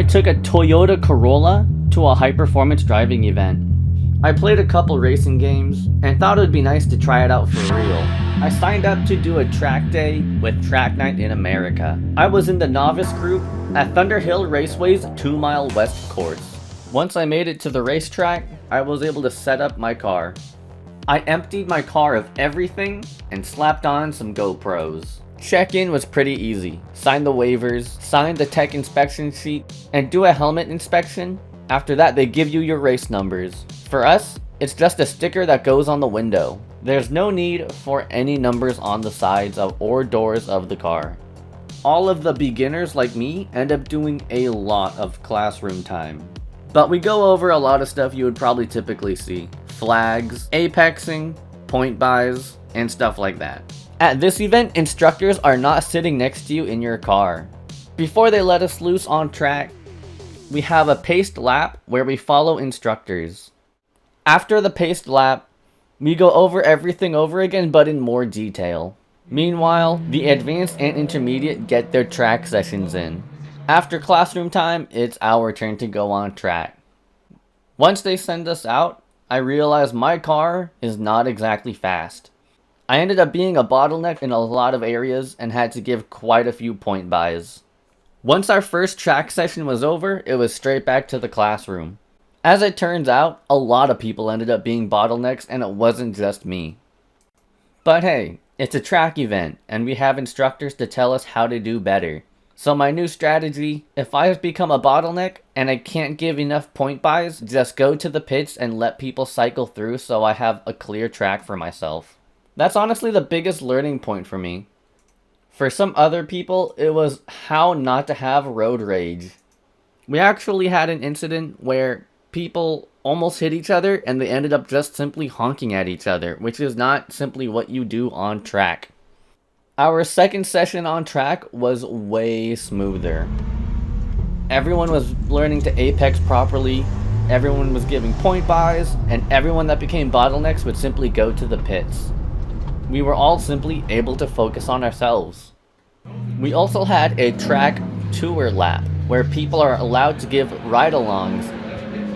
I took a Toyota Corolla to a high-performance driving event. I played a couple racing games and thought it would be nice to try it out for real. I signed up to do a track day with Track Night in America. I was in the novice group at Thunderhill Raceway's 2 Mile West course. Once I made it to the racetrack, I was able to set up my car. I emptied my car of everything and slapped on some GoPros. Check-in was pretty easy. Sign the waivers, sign the tech inspection sheet, and do a helmet inspection. After that, they give you your race numbers. For us, it's just a sticker that goes on the window. There's no need for any numbers on the sides of or doors of the car. All of the beginners like me end up doing a lot of classroom time. But we go over a lot of stuff you would probably typically see. Flags, apexing, point buys, and stuff like that. At this event, instructors are not sitting next to you in your car. Before they let us loose on track, we have a paced lap where we follow instructors. After the paced lap, we go over everything over again but in more detail. Meanwhile, the advanced and intermediate get their track sessions in. After classroom time, it's our turn to go on track. Once they send us out, I realized my car is not exactly fast. I ended up being a bottleneck in a lot of areas and had to give quite a few point buys. Once our first track session was over, it was straight back to the classroom. As it turns out, a lot of people ended up being bottlenecks and it wasn't just me. But hey, it's a track event and we have instructors to tell us how to do better. So my new strategy, if I become a bottleneck and I can't give enough point buys, just go to the pits and let people cycle through so I have a clear track for myself. That's honestly the biggest learning point for me. For some other people, it was how not to have road rage. We actually had an incident where people almost hit each other and they ended up just simply honking at each other, which is not simply what you do on track. Our second session on track was way smoother. Everyone was learning to apex properly, everyone was giving point buys, and everyone that became bottlenecks would simply go to the pits. We were all simply able to focus on ourselves. We also had a track tour lap where people are allowed to give ride-alongs.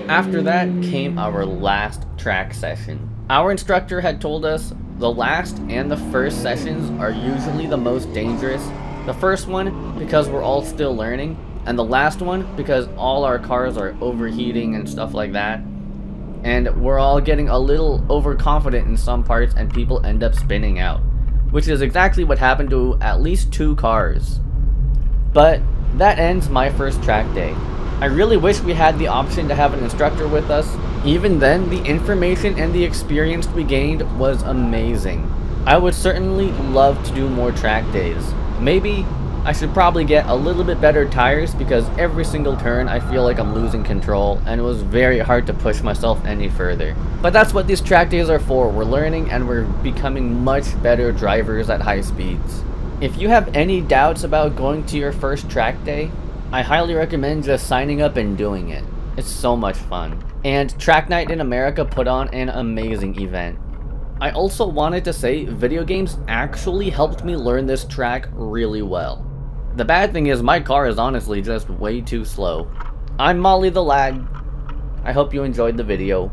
After that came our last track session. Our instructor had told us the last and the first sessions are usually the most dangerous. The first one because we're all still learning, and the last one because all our cars are overheating and stuff like that. And we're all getting a little overconfident in some parts and people end up spinning out, which is exactly what happened to at least 2 cars. But that ends my first track day. I really wish we had the option to have an instructor with us. Even then, the information and the experience we gained was amazing. I would certainly love to do more track days. Maybe I should probably get a little bit better tires because every single turn I feel like I'm losing control and it was very hard to push myself any further. But that's what these track days are for. We're learning and we're becoming much better drivers at high speeds. If you have any doubts about going to your first track day, I highly recommend just signing up and doing it. It's so much fun. And Track Night in America put on an amazing event. I also wanted to say video games actually helped me learn this track really well. The bad thing is my car is honestly just way too slow. I'm Molly the Lag. I hope you enjoyed the video.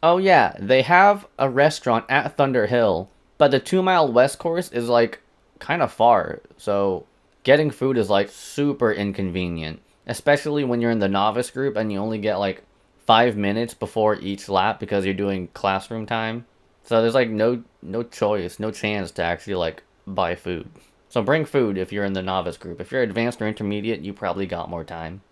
Oh yeah, they have a restaurant at Thunderhill, but the 2 Mile West course is like kind of far, so getting food is like super inconvenient, especially when you're in the novice group and you only get like 5 minutes before each lap because you're doing classroom time. So there's like no choice, no chance to actually like buy food. So bring food if you're in the novice group. If you're advanced or intermediate, you probably got more time.